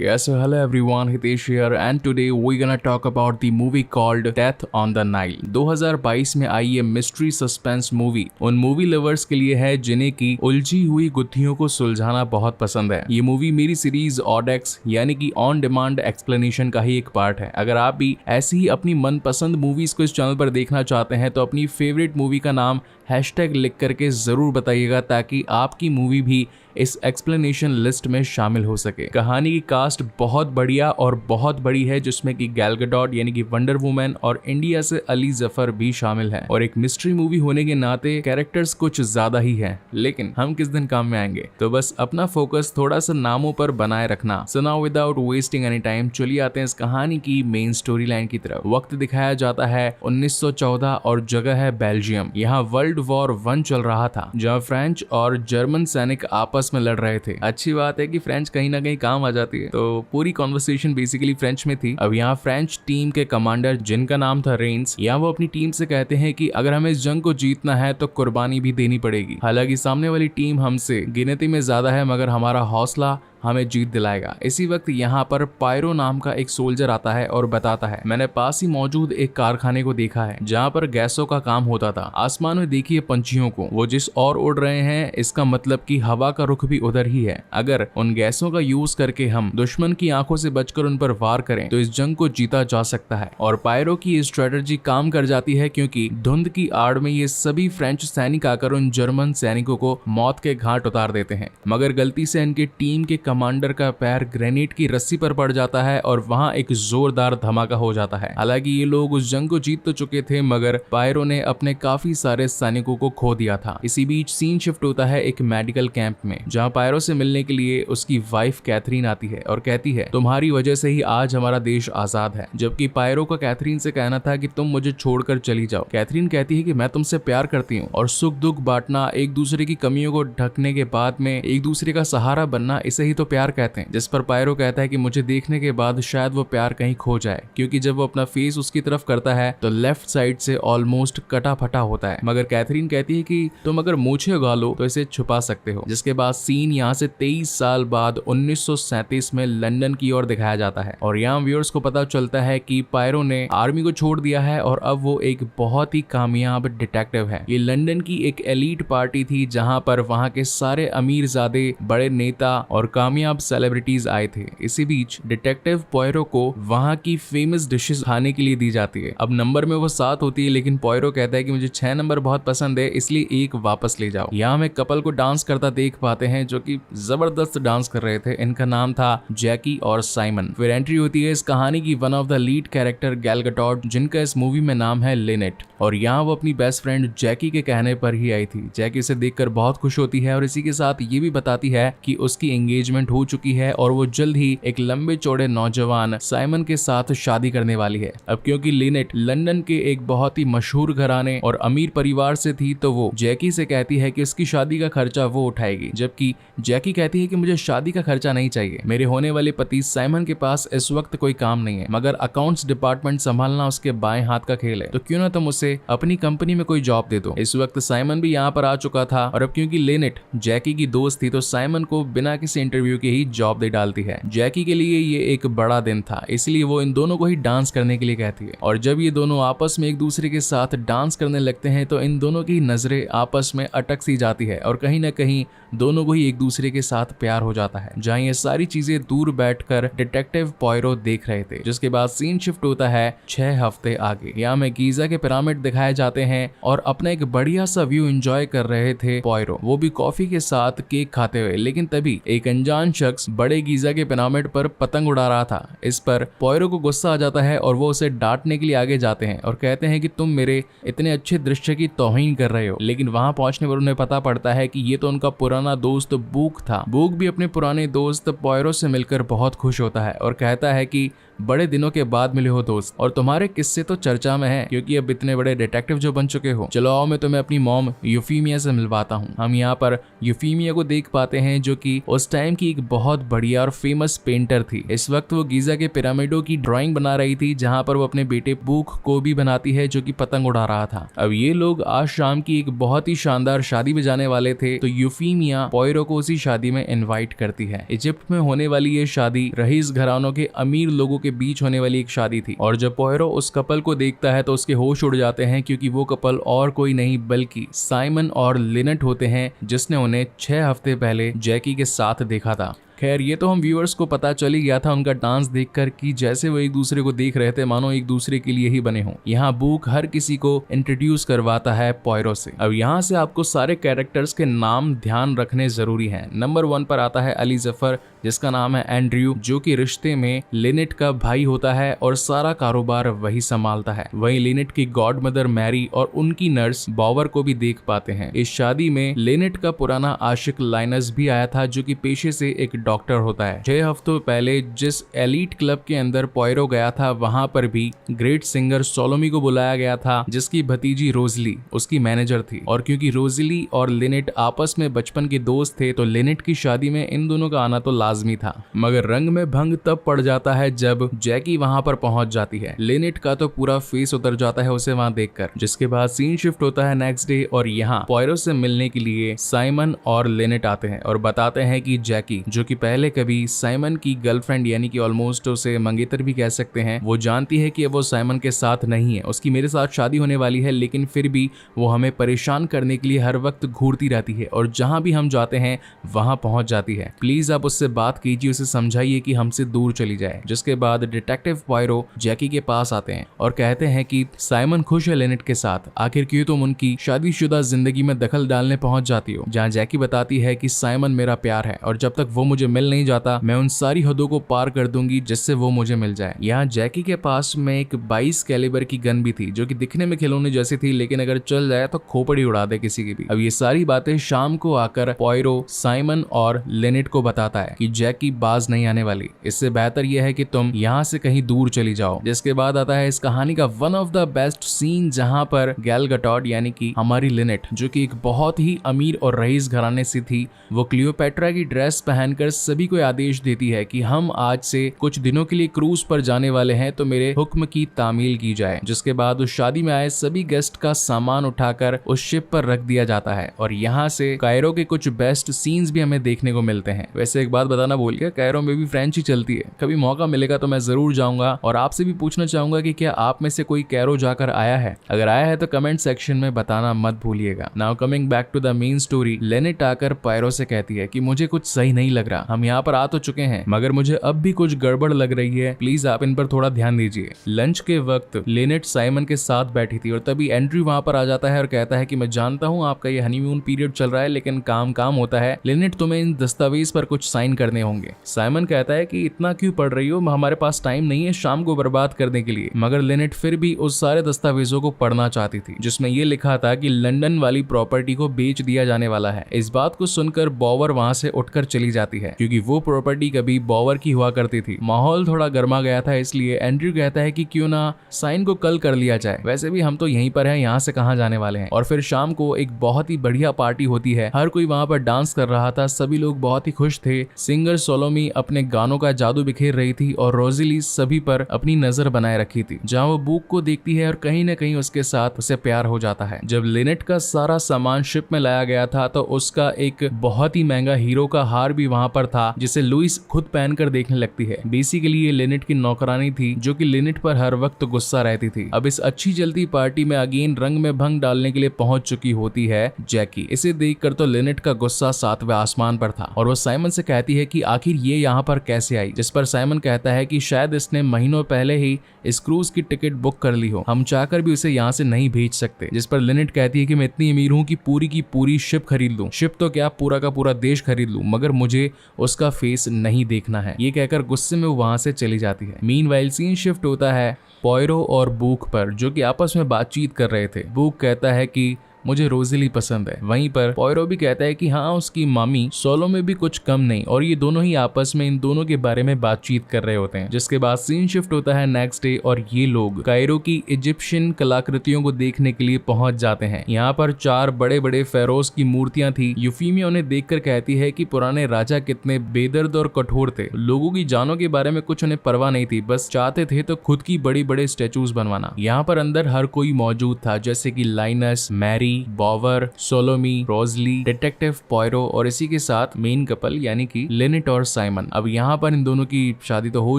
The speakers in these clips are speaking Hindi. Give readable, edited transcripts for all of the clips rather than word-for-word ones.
Yes, so hello everyone, Hitesh here and today we're gonna talk about the movie called Death on the Nile। 2022 में आई ये मिस्ट्री सस्पेंस मूवी उन मूवी लवर्स के लिए है जिन्हें की उलझी हुई गुत्थियों को सुलझाना बहुत पसंद है। ये मूवी मेरी सीरीज ऑडेक्स यानी कि ऑन डिमांड एक्सप्लेनेशन का ही एक पार्ट है। अगर आप भी ऐसी ही अपनी मनपसंद मूवीज को इस चैनल पर देखना चाहते हैं तो अपनी फेवरेट मूवी का नाम हैशटैग लिख करके जरूर बताइएगा ताकि आपकी मूवी भी इस एक्सप्लेनेशन लिस्ट में शामिल हो सके। कहानी की कास्ट बहुत बढ़िया और बहुत बड़ी है जिसमें कि गैल गडोट यानी कि वंडर वुमन और इंडिया से अली जफर भी शामिल हैं। और एक मिस्ट्री मूवी होने के नाते कैरेक्टर्स कुछ ज्यादा ही हैं, लेकिन हम किस दिन काम में आएंगे, तो बस अपना फोकस थोड़ा सा नामों पर बनाए रखना। So now without wasting any time चलिए आते हैं इस कहानी की मेन स्टोरी लाइन की तरफ। वक्त दिखाया जाता है 1914 और जगह है बेल्जियम। यहाँ वर्ल्ड वॉर 1 चल रहा था जहाँ फ्रेंच और जर्मन सैनिक आपस में लड़ रहे थे। अच्छी बात है कि फ्रेंच कहीं ना कहीं काम आ जाती है, तो पूरी कॉन्वर्सेशन बेसिकली फ्रेंच में थी। अब यहाँ फ्रेंच टीम के कमांडर जिनका नाम था रेंस, यहाँ वो अपनी टीम से कहते हैं कि अगर हमें इस जंग को जीतना है तो कुर्बानी भी देनी पड़ेगी। हालांकि सामने वाली टीम हमसे गिनती में ज्यादा है मगर हमारा हौसला हमें जीत दिलाएगा। इसी वक्त यहाँ पर पायरो नाम का एक सोल्जर आता है और बताता है, मैंने पास ही मौजूद एक कारखाने को देखा है जहाँ पर गैसों का काम होता था। आसमान में देखिए पंछियों को, वो जिस और उड़ रहे हैं, इसका मतलब कि हवा का रुख भी उधर ही है। अगर उन गैसों का यूज करके हम दुश्मन की आंखों से बचकर उन पर वार करें तो इस जंग को जीता जा सकता है। और पायरो की ये स्ट्रेटेजी काम कर जाती है क्योंकि धुंध की आड़ में ये सभी फ्रेंच सैनिक आकर उन जर्मन सैनिकों को मौत के घाट उतार देते हैं। मगर गलती से इनकी टीम के कमांडर का पैर ग्रेनेड की रस्सी पर पड़ जाता है और वहां एक जोरदार धमाका हो जाता है। हालांकि ये लोग उस जंग को जीत तो चुके थे मगर पायरो ने अपने काफी सारे सैनिकों को खो दिया था। इसी बीच सीन शिफ्ट होता है एक मेडिकल कैंप में जहां पायरो से मिलने के लिए उसकी वाइफ कैथरीन आती है और कहती है, तुम्हारी वजह से ही आज हमारा देश आजाद है। जबकि पायरो का कैथरीन से कहना था कि तुम मुझे छोड़कर चली जाओ। कैथरीन कहती है कि मैं तुमसे प्यार करती हूँ और सुख दुख बांटना, एक दूसरे की कमियों को ढकने के बाद में एक दूसरे का सहारा बनना, इसे ही तो प्यार कहते हैं। जिस पर पायरो कहता है कि मुझे देखने के बाद शायद वो प्यार कहीं खो जाए, क्योंकि जब वो अपना फेस उसकी तरफ करता है तो लेफ्ट साइड से ऑलमोस्ट कटा फटा होता है। मगर कैथरीन कहती है कि तुम अगर मूछें उगा लो तो इसे छुपा सकते हो। जिसके बाद सीन यहाँ से 23 साल बाद 1937 में लंदन की ओर दिखाया जाता है और यहाँ व्यूअर्स को पता चलता है कि पायरो ने आर्मी को छोड़ दिया है और अब वो एक बहुत ही कामयाब डिटेक्टिव है। ये लंदन की एक एलीट पार्टी थी जहाँ पर वहाँ के सारे अमीरजादे, बड़े नेता और कामयाब सेलिब्रिटीज आए थे। इसी बीच डिटेक्टिव पॉयरो को वहां की फेमस डिशेस खाने के लिए दी जाती है। अब नंबर में वो 7 होती है लेकिन पॉयरो कहता है कि मुझे 6 नंबर बहुत पसंद है, इसलिए एक वापस ले जाओ। यहाँ हम एक कपल को डांस करता देख पाते हैं जो कि जबरदस्त डांस कर रहे थे। इनका नाम था जैकी और साइमन। फिर एंट्री होती है इस कहानी की one of the lead character गैल गडोट, जिनका इस मूवी में नाम है लिनेट, और यहाँ वो अपनी बेस्ट फ्रेंड जैकी के कहने पर ही आई थी। जैकी उसे देखकर बहुत खुश होती है और इसी के साथ ये भी बताती है कि उसकी एंगेजमेंट हो चुकी है और वो जल्द ही एक लंबे चौड़े नौजवान साइमन के साथ शादी करने वाली है। अब क्योंकि लिनेट लंदन के एक बहुत ही मशहूर घराने और अमीर परिवार से थी तो वो जैकी से कहती है कि उसकी शादी का खर्चा वो उठाएगी। जबकि जैकी कहती है कि मुझे शादी का खर्चा नहीं चाहिए, मेरे होने वाले पति साइमन के पास इस वक्त कोई काम नहीं है, मगर अकाउंट्स डिपार्टमेंट संभालना उसके बाएं हाथ का खेल है, तो क्यों ना तुम उसे अपनी कंपनी में कोई जॉब दे दो। इस वक्त साइमन भी यहाँ पर आ चुका था और अब क्योंकि लिनेट जैकी की दोस्त थी तो साइमन को बिना किसी इंटरव्यू के ही जॉब दे डालती है। जैकी के लिए ये एक बड़ा दिन था, इसलिए वो इन दोनों को ही डांस करने के लिए कहती है। और जब ये दोनों आपस में एक दूसरे के साथ डांस करने लगते हैं तो इन दोनों की नजरें आपस में अटक सी जाती है और कहीं ना कहीं दोनों को ही एक दूसरे के साथ प्यार हो जाता है। जहाँ ये सारी चीजें दूर बैठकर डिटेक्टिव पॉयरो देख रहे थे। जिसके बाद सीन शिफ्ट होता है 6 हफ्ते आगे। यहाँ में गीजा के पिरामिड दिखाए जाते हैं और अपना एक बढ़िया सा व्यू एंजॉय कर रहे थे पॉयरो, वो भी कॉफी के साथ केक खाते हुए। लेकिन तभी एक अनजान शख्स बड़े गीजा के पिरामिड पर पतंग उड़ा रहा था। इस पर पॉयरो को गुस्सा आ जाता है और वो उसे डांटने के लिए आगे जाते हैं और कहते हैं कि तुम मेरे इतने अच्छे दृश्य की तौहीन कर रहे हो। लेकिन वहां पहुंचने पर उन्हें पता पड़ता है कि ये तो उनका पुराना दोस्त बूक था। बूक भी अपने पुराने दोस्त पॉयरो से मिलकर बहुत खुश होता है और कहता है कि बड़े दिनों के बाद मिले हो दोस्त, और तुम्हारे किस्से तो चर्चा में है क्योंकि अब इतने बड़े डिटेक्टिव जो बन चुके हो। चलो आओ मैं तुम्हें अपनी मॉम यूफीमिया से मिलवाता हूँ। हम यहाँ पर यूफीमिया को देख पाते हैं जो कि उस टाइम की एक बहुत बढ़िया और फेमस पेंटर थी। इस वक्त वो गीजा के पिरामिडों की ड्राइंग बना रही थी, जहां पर वो अपने बेटे बूक को भी बनाती है जो कि पतंग उड़ा रहा था। अब ये लोग आज शाम की एक बहुत ही शानदार शादी में जाने वाले थे, तो यूफीमिया पोयरो को उसी शादी में इनवाइट करती है। इजिप्ट में होने वाली ये शादी रईस घरानों के अमीर लोगों के बीच होने वाली एक शादी थी, और जब पोयरो उस कपल को देखता है तो उसके होश उड़ जाते हैं, क्योंकि वो कपल और कोई नहीं बल्कि साइमन और लिनेट होते हैं, जिसने उन्हें 6 हफ्ते पहले जैकी के साथ देखा था। खैर ये तो हम व्यूअर्स को पता चल ही गया था उनका डांस देखकर कि जैसे वो एक दूसरे को देख रहे थे मानो एक दूसरे के लिए ही बने हों। यहाँ बूक हर किसी को इंट्रोड्यूस करवाता है पोयरो से। अब यहाँ से आपको सारे कैरेक्टर्स के नाम ध्यान रखने जरूरी हैं। नंबर 1 पर आता है अली जफर, जिसका नाम है एंड्रयू, जो कि रिश्ते में लिनेट का भाई होता है और सारा कारोबार वही संभालता है। वहीं लिनेट की गॉड मदर मैरी और उनकी नर्स बॉवर को भी देख पाते हैं। इस शादी में लिनेट का पुराना आशिक लाइनस भी आया था, जो कि पेशे से एक डॉक्टर होता है। 6 हफ्तों पहले जिस एलीट क्लब के अंदर पोयरो गया था, वहां पर भी ग्रेट सिंगर सोलोमी को बुलाया गया था, जिसकी भतीजी रोजली उसकी मैनेजर थी। और क्योंकि रोजली और लिनेट आपस में बचपन के दोस्त थे, तो लिनेट की शादी में इन दोनों का आना तो लाजमी था। मगर रंग में भंग तब पड़ जाता है जब जैकी वहां पर पहुंच जाती है। लिनेट का तो पूरा फेस उतर जाता है उसे वहां देखकर, जिसके बाद सीन शिफ्ट होता है नेक्स्ट डे, और यहाँ पोयरो से मिलने के लिए साइमन और लिनेट आते हैं और बताते हैं कि जैकी, जो कि पहले कभी साइमन की गर्लफ्रेंड यानी कि ऑलमोस्ट उसे मंगेतर भी कह सकते हैं, वो जानती है कि वो साइमन के साथ नहीं है, उसकी मेरे साथ शादी होने वाली है, लेकिन फिर भी वो हमें परेशान करने के लिए हर वक्त घूरती रहती है और जहां भी हम जाते हैं वहां पहुंच जाती है। प्लीज आप उससे बात कीजिए, उसे समझाइए कि हमसे दूर चली जाए। जिसके बाद डिटेक्टिव पोयरो जैकी के पास आते हैं और कहते हैं कि साइमन खुश है लिनेट के साथ, आखिर क्यों तुम उनकी शादीशुदा जिंदगी में दखल डालने पहुंच जाती हो। जहां जैकी बताती है कि साइमन मेरा प्यार है और जब तक वो मुझे मिल नहीं जाता मैं उन सारी हदों को पार कर दूंगी जिससे वो मुझे मिल जाए। यहाँ जैकी के पास में एक 22 कैलिबर की गन भी थी, जो कि दिखने में खिलौने जैसी थी, लेकिन अगर चल जाए तो खोपड़ी उड़ा दे किसी की भी। अब ये सारी बातें शाम को आकर पोयरो साइमन और लिनेट को बताता है कि जैकी बाज नहीं आने वाली, इससे बेहतर यह है कि तुम यहाँ से कहीं दूर चली जाओ। जिसके बाद आता है इस कहानी का one of the best scene, जहाँ पर गैल गटॉट यानी कि हमारी लिनेट, जो कि एक बहुत ही अमीर और रईस घराने से थी, वो क्लियोपेट्रा की ड्रेस पहनकर सभी को आदेश देती है कि हम आज से कुछ दिनों के लिए क्रूज पर जाने वाले हैं, तो मेरे हुक्म की तामील की जाए। जिसके बाद उस शादी में आए सभी गेस्ट का सामान उठाकर उस शिप पर रख दिया जाता है और यहाँ से कायरो के कुछ बेस्ट सीन्स भी हमें देखने को मिलते हैं। वैसे एक बात बताना भूल गया, कायरो में भी फ्रेंच ही चलती है, कभी मौका मिलेगा तो मैं जरूर जाऊंगा और आपसे भी पूछना चाहूंगा कि क्या आप में से कोई कायरो जाकर आया है। अगर आया है तो कमेंट सेक्शन में बताना मत भूलिएगा। Now coming back to the main story, Linnet आकर पोयरो से कहती है कि मुझे कुछ सही नहीं लग रहा, हम यहाँ पर आ तो चुके हैं मगर मुझे अब भी कुछ गड़बड़ लग रही है, प्लीज आप इन पर थोड़ा ध्यान दीजिए। लंच के वक्त लिनेट साइमन के साथ बैठी थी और तभी एंड्रयू वहां पर आ जाता है और कहता है कि मैं जानता हूँ आपका ये हनीमून पीरियड चल रहा है, लेकिन काम होता है। लिनेट, तुम्हें इन दस्तावेज पर कुछ साइन करने होंगे। साइमन कहता है कि इतना क्यों पढ़ रही हो, हमारे पास टाइम नहीं है शाम को बर्बाद करने के लिए। मगर लिनेट फिर भी उस सारे दस्तावेजों को पढ़ना चाहती थी, जिसमें ये लिखा था कि लंदन वाली प्रॉपर्टी को बेच दिया जाने वाला है। इस बात को सुनकर बॉवर वहां से उठकर चली जाती है, क्योंकि वो प्रॉपर्टी कभी बॉवर की हुआ करती थी। माहौल थोड़ा गर्मा गया था, इसलिए एंड्रयू कहता है कि क्यों ना साइन को कल कर लिया जाए, वैसे भी हम तो यहीं पर हैं, यहाँ से कहाँ जाने वाले हैं। और फिर शाम को एक बहुत ही बढ़िया पार्टी होती है, हर कोई वहां पर डांस कर रहा था, सभी लोग बहुत ही खुश थे। सिंगर सोलोमी अपने गानों का जादू बिखेर रही थी और रोजिली सभी पर अपनी नजर बनाए रखी थी। जहाँ वो बूक को देखती है और कहीं न कहीं उसके साथ उसे प्यार हो जाता है। जब लिनेट का सारा सामान शिप में लाया गया था तो उसका एक बहुत ही महंगा हीरो का हार भी वहां पर था, जिसे लुइस खुद पहनकर देखने लगती है। बेसिकली ये लिनेट की नौकरानी थी, जो कि लिनेट पर हर वक्त गुस्सा रहती थी। अब इस अच्छी जलती पार्टी में अगेन रंग में भंग डालने के लिए पहुंच चुकी होती है जैकी। इसे देखकर तो लिनेट का गुस्सा 7वें आसमान पर था और वो साइमन से कहती है कि आखिर ये यहाँ पर कैसे आई। जिस पर साइमन कहता है कि शायद इसने महीनों पहले ही इस क्रूज की टिकट बुक कर ली हो, हम चाहकर भी उसे यहाँ से नहीं भेज सकते। जिस पर लिनेट कहती है कि मैं इतनी अमीर हूँ कि पूरी की पूरी शिप खरीद लूं, शिप तो क्या पूरा का पूरा देश खरीद लूं, मगर मुझे उसका फेस नहीं देखना है। ये कहकर गुस्से में वहां से चली जाती है। मीनवाइल सीन शिफ्ट होता है पोयरो और बूक पर, जो कि आपस में बातचीत कर रहे थे। बूक कहता है कि मुझे रोजेली पसंद है। वहीं पर पॉयरो भी कहता है कि हाँ उसकी मामी सोलो में भी कुछ कम नहीं, और ये दोनों ही आपस में इन दोनों के बारे में बातचीत कर रहे होते हैं। जिसके बाद सीन शिफ्ट होता है नेक्स्ट डे और ये लोग कायरो की इजिप्शियन कलाकृतियों को देखने के लिए पहुंच जाते हैं। यहाँ पर 4 बड़े बड़े फेरोज की मूर्तियां थी। यूफीमिया उन्हें देखकर कहती है कि पुराने राजा कितने बेदर्द और कठोर थे, लोगों की जानों के बारे में कुछ उन्हें परवाह नहीं थी, बस चाहते थे तो खुद की बड़ी बड़े स्टेचूज बनवाना। यहाँ पर अंदर हर कोई मौजूद था, जैसे कि Linus, Mary, Bower, Salome, Rosalie, detective Poirot और इसी के साथ मेन कपल यानी कि लिनेट और साइमन। अब यहाँ पर इन दोनों की शादी तो हो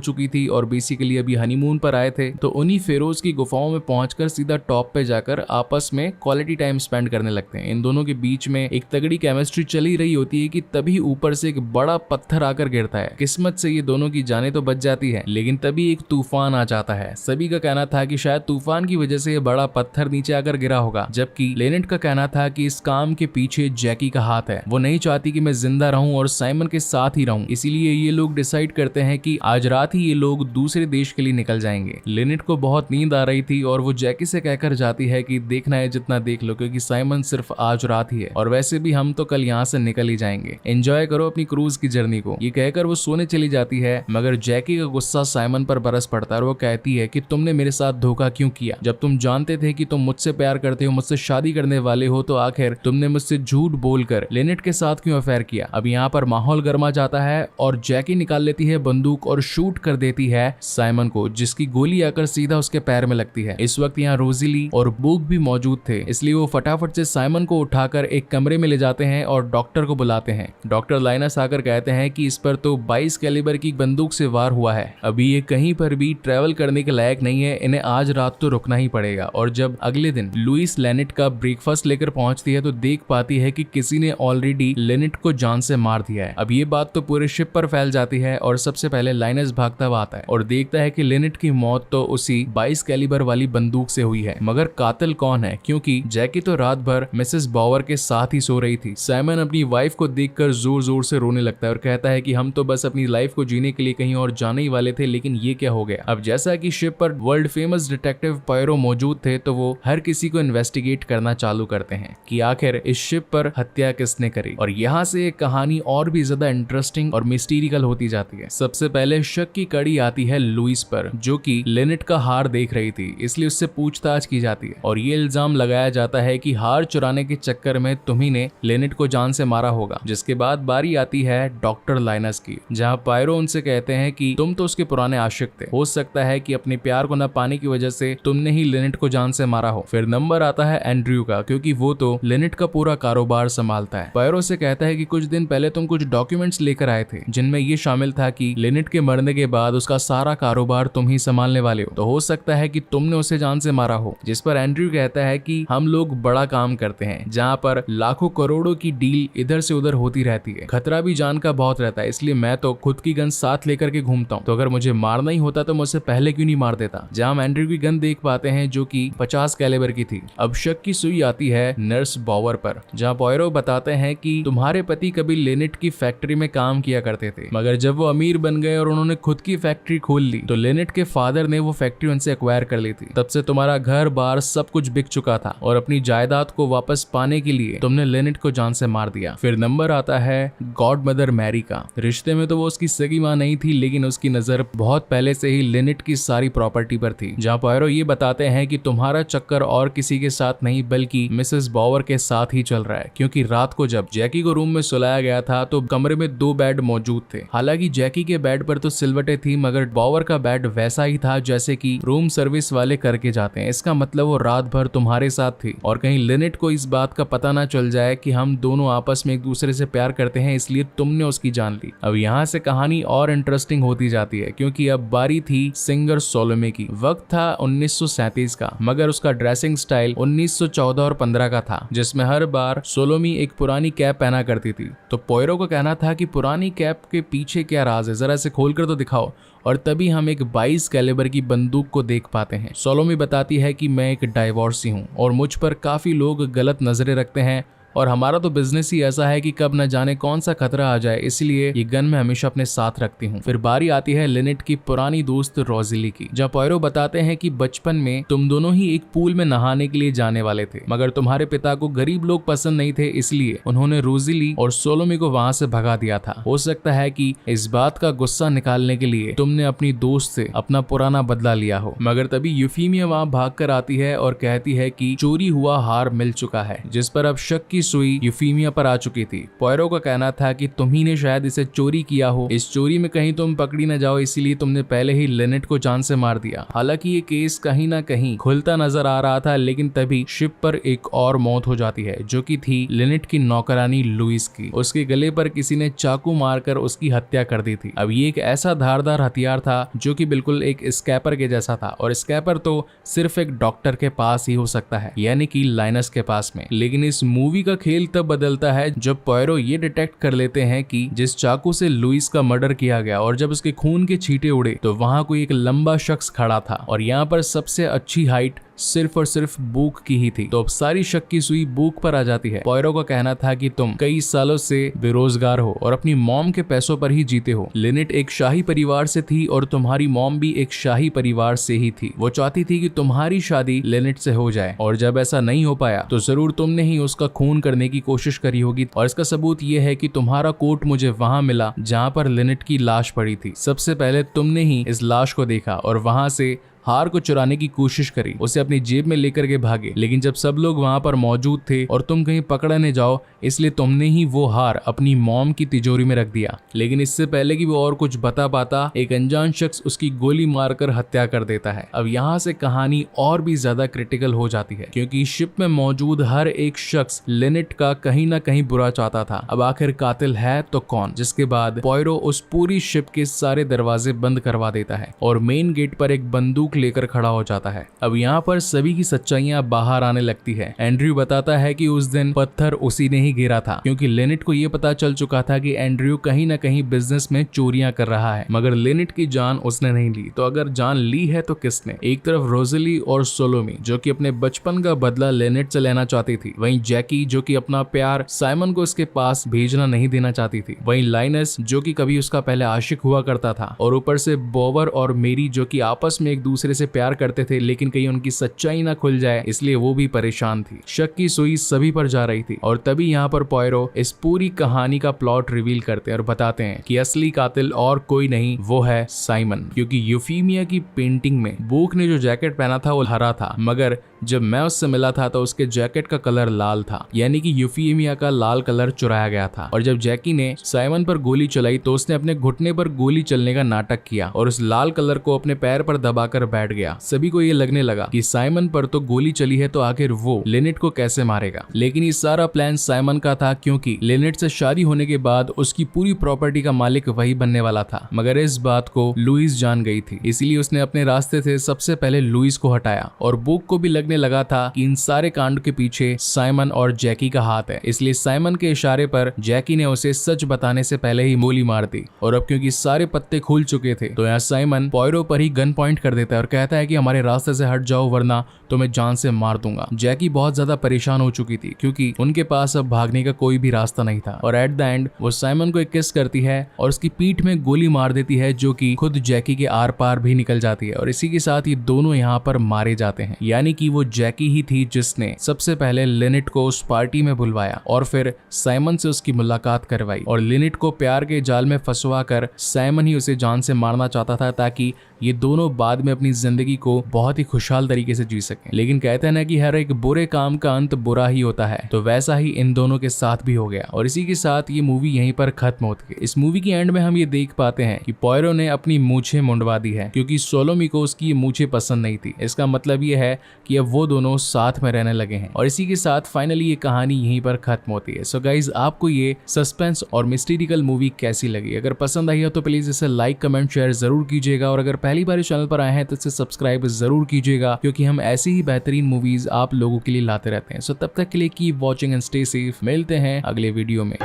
चुकी थी और बेसिकली अभी हनीमून पर आए थे, तो उन्हीं फेरोज की गुफाओं में पहुंचकर सीधा टॉप पे जाकर आपस में क्वालिटी टाइम स्पेंड करने लगते हैं। इन दोनों के बीच में एक तगड़ी केमिस्ट्री चली रही होती है कि तभी ऊपर से एक बड़ा पत्थर आकर गिरता है। किस्मत से ये दोनों की जानें तो बच जाती है, लेकिन तभी एक तूफान आ जाता है। सभी का कहना था कि शायद तूफान की वजह से ये बड़ा पत्थर नीचे आकर गिरा होगा, जबकि लेनेट का कहना था कि इस काम के पीछे जैकी का हाथ है। वो नहीं चाहती कि मैं जिंदा रहूं और साइमन के साथ ही रहूं, इसीलिए ये लोग डिसाइड करते हैं कि आज रात ही ये लोग दूसरे देश के लिए निकल जाएंगे। लेनेट को बहुत नींद आ रही थी और वो जैकी से कहकर जाती है कि देखना है जितना देख लो, क्योंकि साइमन सिर्फ आज रात ही है और वैसे भी हम तो कल यहाँ से निकल ही जाएंगे, एंजॉय करो अपनी क्रूज की जर्नी को। ये कहकर वो सोने चली जाती है, मगर जैकी का गुस्सा साइमन पर बरस पड़ता है और वो कहती है कि तुमने मेरे साथ धोखा क्यों किया? जब तुम जानते थे कि तुम मुझसे प्यार करते हो, मुझसे शादी करने वाले हो, तो आखिर तुमने मुझसे झूठ बोलकर लेनेट के साथ क्यों अफेयर किया? अब यहाँ पर माहौल गर्मा जाता है और जैकी निकाल लेती है बंदूक और शूट कर देती है साइमन को, जिसकी गोली आकर सीधा उसके पैर में लगती है। इस वक्त यहाँ रोजिली और बुक भी मौजूद थे, इसलिए वो फटाफट से साइमन को उठाकर एक कमरे में ले जाते हैं और डॉक्टर को बुलाते हैं। डॉक्टर लाइनस आकर कहते हैं कि इस पर तो 22 कैलिबर की बंदूक से वार हुआ है, अभी ये कहीं पर भी ट्रेवल करने के लायक नहीं है, इन्हें आज रात तो रुकना ही पड़ेगा। और जब अगले दिन लुइस लेनेट का ब्रेकफास्ट लेकर पहुंचती है तो देख पाती है कि किसी ने ऑलरेडी लेनेट को जान से मार दिया है। अब ये बात तो पूरे शिप पर फैल जाती है और सबसे पहले लाइनस भागता हुआ आता है और देखता है कि लेनेट की मौत तो उसी 22 कैलिबर वाली बंदूक से हुई है, मगर कातिल कौन है? क्योंकि जैकी तो रात भर मिसेस बॉवर के साथ ही सो रही थी। साइमन अपनी वाइफ को देखकर जोर जोर से रोने लगता है और कहता है कि हम तो बस अपनी लाइफ को जीने के लिए कहीं और जाने ही वाले थे, लेकिन ये क्या हो गया? अब जैसा कि शिप पर वर्ल्ड फेमस डिटेक्टिव पॉयरो मौजूद थे, तो वो हर किसी को इन्वेस्टिगेट करना चालू करते हैं कि आखिर इस शिप पर हत्या किसने करी। और यहाँ से एक कहानी और भी ज्यादा इंटरेस्टिंग और मिस्टीरिकल होती जाती है। सबसे पहले शक की कड़ी आती है लुइस पर, जो कि लेनेट का हार देख रही थी, इसलिए उससे पूछताछ की जाती है और ये इल्जाम लगाया जाता है कि हार चुराने के चक्कर में तुम्ही ने लेनेट को जान से मारा होगा। जिसके बाद बारी आती है डॉक्टर लाइनस की, जहाँ पायरो उनसे कहते हैं कि तुम तो उसके पुराने आशिक थे, हो सकता है कि अपने प्यार को न पाने की वजह से तुमने ही लेनेट को जान से मारा हो। फिर नंबर आता है एंड्रयू का, क्योंकि वो तो लेनेट का पूरा कारोबार संभालता है। पायरो से कहता है कि कुछ दिन पहले तुम कुछ डॉक्यूमेंट्स लेकर आए थे, जिनमें ये शामिल था कि लेनेट के मरने के बाद उसका सारा कारोबार तुम ही संभालने वाले हो, तो हो सकता है कि तुमने उसे जान से मारा हो। जिस पर एंड्रयू कहता है कि हम लोग बड़ा काम करते हैं, जहाँ पर लाखों करोड़ों की डील इधर से उधर होती रहती है, खतरा भी जान का बहुत रहता है, इसलिए मैं तो खुद की गन साथ लेकर के घूमता हूँ, तो अगर मुझे मारना ही होता तो मुझसे पहले क्यों नहीं मार देता। जहाँ हम एंड्रयू की गन देख पाते हैं जो कि 50 कैलिबर की थी। अब शक की सुई आती है नर्स बॉवर पर, जहाँ पॉयरो बताते हैं कि तुम्हारे पति कभी लेनेट की फैक्ट्री में काम किया करते थे, मगर जब वो अमीर बन गए और उन्होंने खुद की फैक्ट्री खोल ली, तो लेनेट के फादर ने वो फैक्ट्री उनसे एक्वायर कर ली थी। तब से तुम्हारा घर बार सब कुछ बिक चुका था और अपनी जायदाद को वापस पाने के लिए तुमने लेनेट को जान से मार दिया। फिर नंबर आता है गॉड मदर मैरी का। रिश्ते में तो वो उसकी सगी मां नहीं थी, लेकिन उसकी नजर बहुत पहले से ही लेनेट की सारी प्रॉपर्टी पर थी। जहाँ पॉयरो ये बताते हैं कि तुम्हारा चक्कर और किसी के साथ नहीं बल्कि मिसेस बॉवर के साथ ही चल रहा है, क्योंकि रात को जब जैकी को रूम में सुलाया गया था तो कमरे में 2 बेड मौजूद थे। हालांकि जैकी के बेड पर तो सिलवटें थी, मगर बॉवर का बेड वैसा ही था जैसे कि रूम सर्विस वाले करके जाते हैं। इसका मतलब वो रात भर तुम्हारे साथ थी और कहीं लेनेट को इस बात का पता ना चल जाए कि हम दोनों आपस में एक दूसरे से प्यार करते हैं, इसलिए तुमने उसकी जान ली। अब यहाँ से कहानी और इंटरेस्टिंग होती जाती है, क्योंकि अब बारी थी सिंगर सोलोमे की। वक्त था 1937 का, मगर उसका ड्रेसिंग स्टाइल 1914 और 15 का था, जिसमें हर बार सोलोमी एक पुरानी कैप पहना करती थी। तो पॉयरो का कहना था कि पुरानी कैप के पीछे क्या राज है, जरा इसे खोलकर तो दिखाओ। और तभी हम एक 22 कैलिबर की बंदूक को देख पाते हैं। सोलोमी बताती है कि मैं एक डाइवोर्सी हूँ और मुझ पर काफी लोग गलत नजरें रखते हैं, और हमारा तो बिजनेस ही ऐसा है कि कब न जाने कौन सा खतरा आ जाए, इसलिए ये गन मैं हमेशा अपने साथ रखती हूँ। फिर बारी आती है लिनेट की पुरानी दोस्त रोजिली की, जहाँ पोयरो बताते हैं कि बचपन में तुम दोनों ही एक पूल में नहाने के लिए जाने वाले थे, मगर तुम्हारे पिता को गरीब लोग पसंद नहीं थे, इसलिए उन्होंने रोजिली और सोलोमी को वहां से भगा दिया था। हो सकता है कि इस बात का गुस्सा निकालने के लिए तुमने अपनी दोस्त से अपना पुराना बदला लिया हो। मगर तभी यूफीमिया वहां भागकर आती है और कहती है कि चोरी हुआ हार मिल चुका है, जिस पर अब शक की सुई यूफीमिया पर आ चुकी थी। पोयरो का कहना था कि तुम्ही ने शायद इसे चोरी किया हो, इस चोरी में कहीं तुम पकड़ी न जाओ, इसीलिए तुमने पहले ही लिनेट को जान से मार दिया। हालांकि ये केस कहीं ना कहीं खुलता नजर आ रहा था, लेकिन तभी शिप पर एक और मौत हो जाती है, जो कि थी लिनेट की नौकरानी लुइस की। उसके गले पर किसी ने चाकू मारकर उसकी हत्या कर दी थी। अब ये एक ऐसा धारदार हथियार था जो कि बिल्कुल एक स्कैपर के जैसा था, और स्कैपर तो सिर्फ एक डॉक्टर के पास ही हो सकता है, यानी कि लाइनस के पास में। लेकिन इस मूवी का खेल तब बदलता है जब पोयरो ये डिटेक्ट कर लेते हैं कि जिस चाकू से लुइस का मर्डर किया गया और जब उसके खून के छींटे उड़े तो वहां कोई एक लंबा शख्स खड़ा था, और यहाँ पर सबसे अच्छी हाइट सिर्फ और सिर्फ बूक की ही थी। तो अब सारी शक की सुई बूक पर आ जाती है। पोयरो का कहना था कि तुम कई सालों से बेरोजगार हो और अपनी मॉम के पैसों पर ही जीते हो। लिनेट एक शाही परिवार से थी और तुम्हारी मॉम भी एक शाही परिवार से ही थी। वो चाहती थी कि तुम्हारी शादी लिनेट से हो जाए, और जब ऐसा नहीं हो पाया तो जरूर तुमने ही उसका खून करने की कोशिश करी होगी। और इसका सबूत ये है कि तुम्हारा कोट मुझे वहां मिला जहां पर लिनेट की लाश पड़ी थी। सबसे पहले तुमने ही इस लाश को देखा और वहां से हार को चुराने की कोशिश करी, उसे अपनी जेब में लेकर के भागे। लेकिन जब सब लोग वहां पर मौजूद थे और तुम कहीं पकड़ने जाओ, इसलिए तुमने ही वो हार अपनी मॉम की तिजोरी में रख दिया। लेकिन इससे पहले कि वो और कुछ बता पाता, एक अनजान शख्स उसकी गोली मारकर हत्या कर देता है। अब यहाँ से कहानी और भी ज्यादा क्रिटिकल हो जाती है, क्योंकि शिप में मौजूद हर एक शख्स लिनेट का कहीं ना कहीं बुरा चाहता था। अब आखिर कातिल है तो कौन? जिसके बाद पोयरो उस पूरी शिप के सारे दरवाजे बंद करवा देता है और मेन गेट पर एक बंदूक लेकर खड़ा हो जाता है। अब यहाँ पर सभी की सच्चाइयां बाहर आने लगती है। एंड्रयू बताता है कि उस दिन पत्थर उसी ने ही गिरा था, क्योंकि लिनेट को ये पता चल चुका था कि एंड्रयू कहीं ना कहीं बिजनेस में चोरियां कर रहा है, मगर लिनेट की जान उसने नहीं ली। तो अगर जान ली है तो किसने? एक तरफ रोजिली और सोलोमी जो कि अपने बचपन का बदला लिनेट से लेना चाहती थी, वहीं जैकी जो कि अपना प्यार साइमन को उसके पास भेजना नहीं देना चाहती थी, वहीं लाइनस जो कि कभी उसका पहले आशिक हुआ करता था, और ऊपर से बोवर और मेरी जो कि आपस में एक दूसरे से प्यार करते थे, लेकिन कहीं उनकी सच्चाई ना खुल जाए इसलिए वो भी परेशान थी। शक की सुई सभी पर जा रही थी, और तभी यहाँ पर पोयरो इस पूरी कहानी का प्लॉट रिवील करते हैं और बताते हैं कि असली कातिल और कोई नहीं, वो है साइमन। क्योंकि यूफीमिया की पेंटिंग में बूक ने जो जैकेट पहना था वो हरा था, मगर जब मैं उससे मिला था तो उसके जैकेट का कलर लाल था, यानी कि यूफीमिया का लाल कलर चुराया गया था। और जब जैकी ने साइमन पर गोली चलाई तो उसने अपने घुटने पर गोली चलने का नाटक किया और उस लाल कलर को अपने पैर पर दबाकर बैठ गया। सभी को ये लगने लगा कि साइमन पर तो गोली चली है, तो आखिर वो लिनेट को कैसे मारेगा? लेकिन ये सारा प्लान साइमन का था, क्योंकि लिनेट से शादी होने के बाद उसकी पूरी प्रॉपर्टी का मालिक वही बनने वाला था। मगर इस बात को लुइस जान गई थी, इसलिए उसने अपने रास्ते से सबसे पहले लुइस को हटाया। और बुक को भी लगने लगा था कि इन सारे कांड के पीछे साइमन और जैकी का हाथ है, इसलिए साइमन के इशारे पर जैकी ने उसे सच बताने से पहले ही गोली मार दी। और अब क्योंकि सारे पत्ते खुल चुके थे तो यहाँ साइमन पोयरो पर ही गन पॉइंट कर देता है और कहता है कि हमारे रास्ते से हट जाओ वरना तो मैं जान से मार दूंगा। जैकी बहुत ज्यादा परेशान हो चुकी थी, क्योंकि उनके पास अब भागने का कोई भी रास्ता नहीं था। और एट द एंड वो साइमन को एक किस करती है और उसकी पीठ में गोली मार देती है, जो कि खुद जैकी के आर पार भी निकल जाती है। और इसी के साथ ये दोनों यहाँ पर मारे जाते हैं, यानी कि वो जैकी ही थी जिसने सबसे पहले लिनेट को उस पार्टी में बुलवाया और फिर साइमन से उसकी मुलाकात करवाई। और लिनेट को प्यार के जाल में फंसवा कर साइमन ही उसे जान से मारना चाहता था, ताकि ये दोनों बाद में अपनी जिंदगी को बहुत ही खुशहाल तरीके से जी सकें। लेकिन कहते हैं ना कि हर एक बुरे काम का अंत बुरा ही होता है, तो वैसा ही इन दोनों के साथ भी हो गया। और इसी के साथ ये मूवी यहीं पर खत्म होती है। इस मूवी की एंड में हम ये देख पाते हैं कि पोयरो ने अपनी मूछें मुंडवा दी है, क्योंकि सोलोमी को उसकी ये मूछें पसंद नहीं थी। इसका मतलब ये है कि अब वो दोनों साथ में रहने लगे हैं। और इसी के साथ फाइनली ये कहानी यहीं पर खत्म होती है। सो गाइज, आपको ये सस्पेंस और मिस्टीरिकल मूवी कैसी लगी? अगर पसंद आई हो तो प्लीज इसे लाइक, कमेंट, शेयर जरूर कीजिएगा। और अगर पहली बार इस चैनल पर आए हैं तो इसे सब्सक्राइब जरूर कीजिएगा, क्योंकि हम ऐसी ही बेहतरीन मूवीज आप लोगों के लिए लाते रहते हैं। सो तब तक के लिए keep watching and stay safe. मिलते हैं अगले वीडियो में।